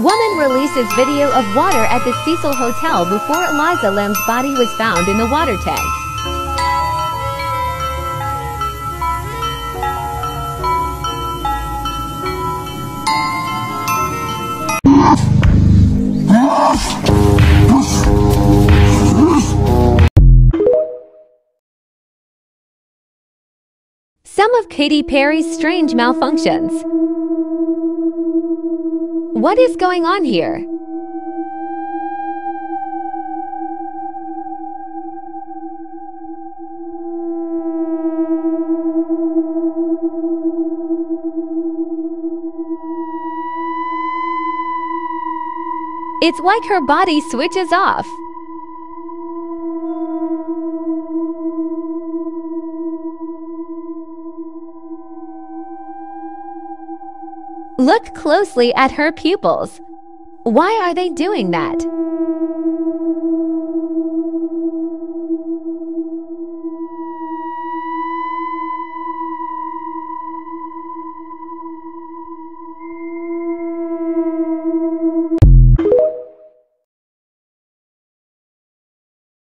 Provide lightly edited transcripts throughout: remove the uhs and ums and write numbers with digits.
Woman releases video of water at the Cecil Hotel before Eliza Lam's body was found in the water tank. Some of Katy Perry's strange malfunctions. What is going on here? It's like her body switches off. Look closely at her pupils. Why are they doing that?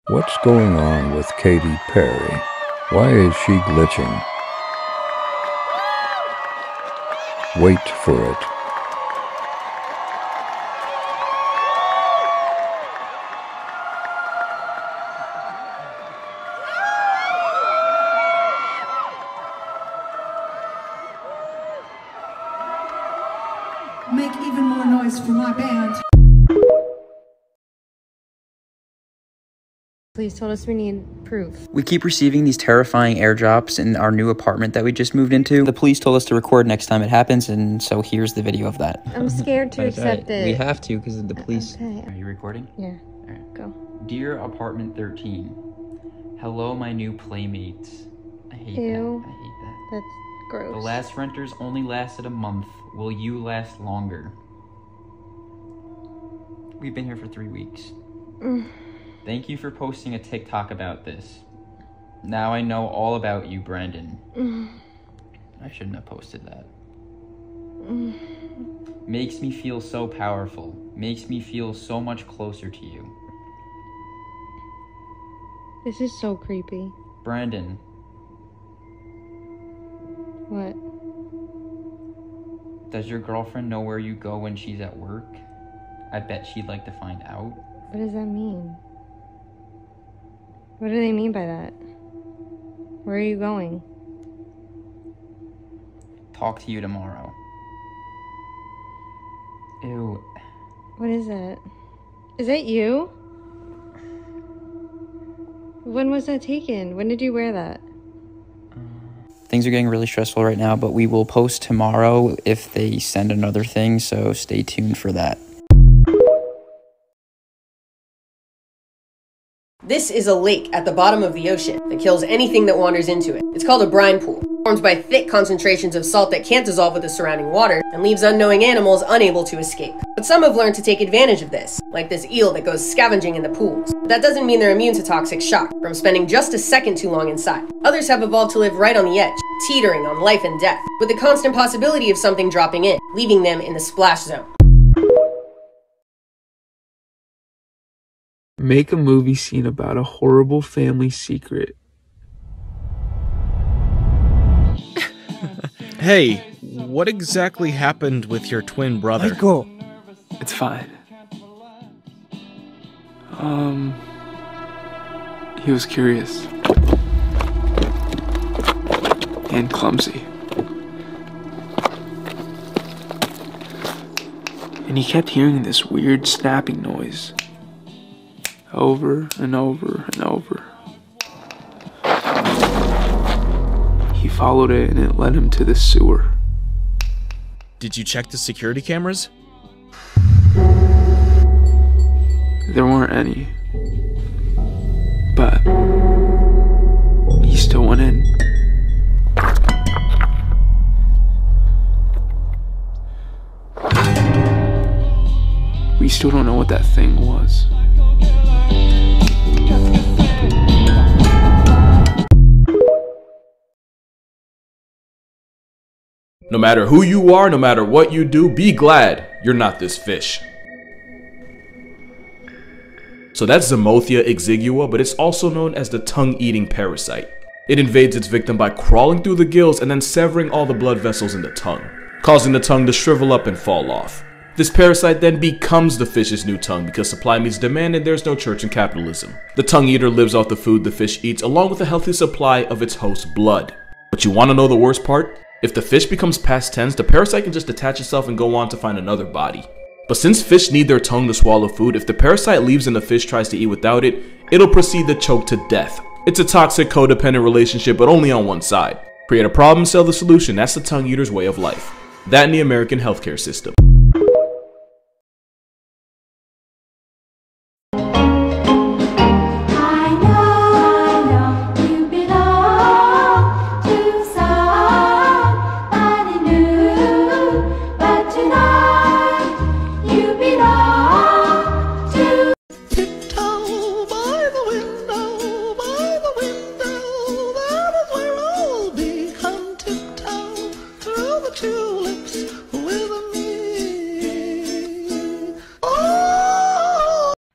What's going on with Katy Perry? Why is she glitching? Wait for it. Make even more noise for my band. Police told us we need proof. We keep receiving these terrifying airdrops in our new apartment that we just moved into. The police told us to record next time it happens, and so here's the video of that. I'm scared to accept it. We have to because the police... Okay. Are you recording? Yeah. All right. Go. Dear Apartment 13, hello my new playmates. I hate Ew. that. I hate that. That's gross. The last renters only lasted a month. Will you last longer? We've been here for 3 weeks. Thank you for posting a TikTok about this. Now I know all about you, Brandon. I shouldn't have posted that. Makes me feel so powerful. Makes me feel so much closer to you. This is so creepy. Brandon. What? Does your girlfriend know where you go when she's at work? I bet she'd like to find out. What does that mean? What do they mean by that? Where are you going? Talk to you tomorrow. Ew. What is that? Is that you? When was that taken? When did you wear that? Things are getting really stressful right now, but we will post tomorrow if they send another thing, so stay tuned for that. This is a lake at the bottom of the ocean that kills anything that wanders into it. It's called a brine pool, formed by thick concentrations of salt that can't dissolve with the surrounding water and leaves unknowing animals unable to escape. But some have learned to take advantage of this, like this eel that goes scavenging in the pools. But that doesn't mean they're immune to toxic shock from spending just a second too long inside. Others have evolved to live right on the edge, teetering on life and death, with the constant possibility of something dropping in, leaving them in the splash zone. Make a movie scene about a horrible family secret. Hey, what exactly happened with your twin brother? Michael! It's fine. He was curious. And clumsy. And he kept hearing this weird snapping noise. Over and over and over. He followed it and it led him to the sewer. Did you check the security cameras? There weren't any. But he still went in. We still don't know what that thing was. No matter who you are, no matter what you do, be glad. you're not this fish. So that's Zamothia exigua, but it's also known as the tongue-eating parasite. It invades its victim by crawling through the gills and then severing all the blood vessels in the tongue, causing the tongue to shrivel up and fall off. This parasite then becomes the fish's new tongue because supply meets demand and there's no church in capitalism. The tongue eater lives off the food the fish eats along with a healthy supply of its host's blood. But you want to know the worst part? If the fish becomes past tense, the parasite can just detach itself and go on to find another body. But since fish need their tongue to swallow food, if the parasite leaves and the fish tries to eat without it, it'll proceed to choke to death. It's a toxic codependent relationship, but only on one side. Create a problem, sell the solution. That's the tongue eater's way of life. That in the American healthcare system.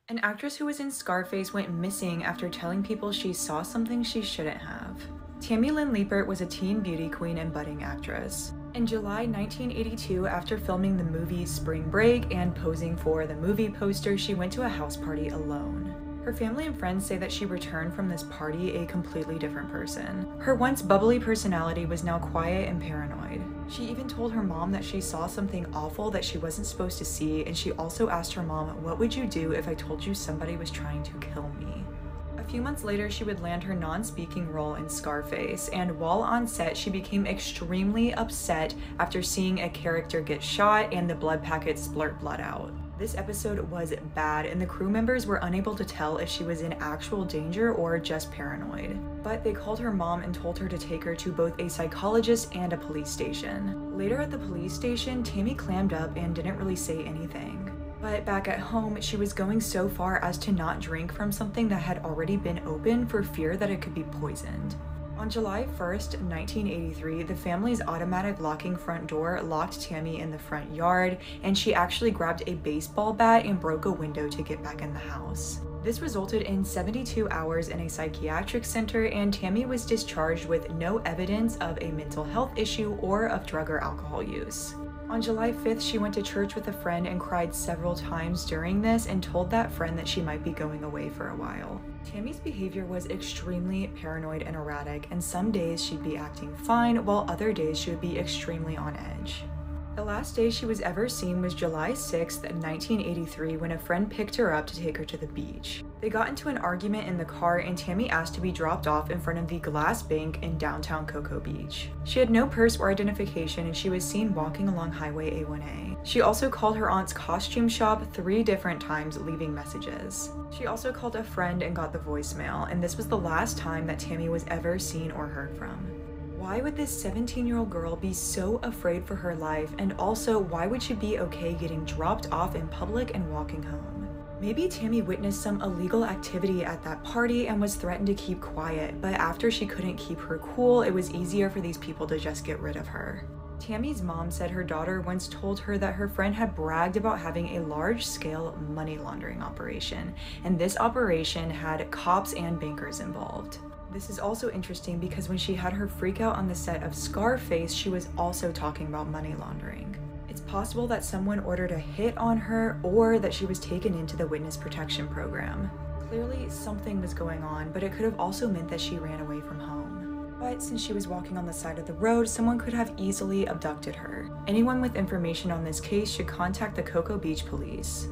An actress who was in Scarface went missing after telling people she saw something she shouldn't have. Tammy Lynn Liepert was a teen beauty queen and budding actress. In July 1982, after filming the movie Spring Break and posing for the movie poster, she went to a house party alone. Her family and friends say that she returned from this party a completely different person. Her once bubbly personality was now quiet and paranoid. She even told her mom that she saw something awful that she wasn't supposed to see, and she also asked her mom, "What would you do if I told you somebody was trying to kill me?" A few months later, she would land her non-speaking role in Scarface, and while on set, she became extremely upset after seeing a character get shot and the blood packets splurt blood out. This episode was bad, and the crew members were unable to tell if she was in actual danger or just paranoid. But they called her mom and told her to take her to both a psychologist and a police station. Later at the police station, Tammy clammed up and didn't really say anything. But back at home, she was going so far as to not drink from something that had already been opened for fear that it could be poisoned. On July 1st, 1983, the family's automatic locking front door locked Tammy in the front yard, and she actually grabbed a baseball bat and broke a window to get back in the house. This resulted in 72 hours in a psychiatric center, and Tammy was discharged with no evidence of a mental health issue or of drug or alcohol use. On July 5th, she went to church with a friend and cried several times during this and told that friend that she might be going away for a while. Tammy's behavior was extremely paranoid and erratic, and some days she'd be acting fine, while other days she would be extremely on edge. The last day she was ever seen was July 6th, 1983, when a friend picked her up to take her to the beach. They got into an argument in the car, and Tammy asked to be dropped off in front of the Glass Bank in downtown Cocoa Beach. She had no purse or identification, and she was seen walking along Highway A1A. She also called her aunt's costume shop 3 different times, leaving messages. She also called a friend and got the voicemail, and this was the last time that Tammy was ever seen or heard from. Why would this 17-year-old girl be so afraid for her life, and also why would she be okay getting dropped off in public and walking home? Maybe Tammy witnessed some illegal activity at that party and was threatened to keep quiet, but after she couldn't keep her cool, it was easier for these people to just get rid of her. Tammy's mom said her daughter once told her that her friend had bragged about having a large-scale money laundering operation, and this operation had cops and bankers involved. This is also interesting because when she had her freak out on the set of Scarface, she was also talking about money laundering. It's possible that someone ordered a hit on her or that she was taken into the witness protection program. Clearly, something was going on, but it could have also meant that she ran away from home. But since she was walking on the side of the road, someone could have easily abducted her. Anyone with information on this case should contact the Cocoa Beach police.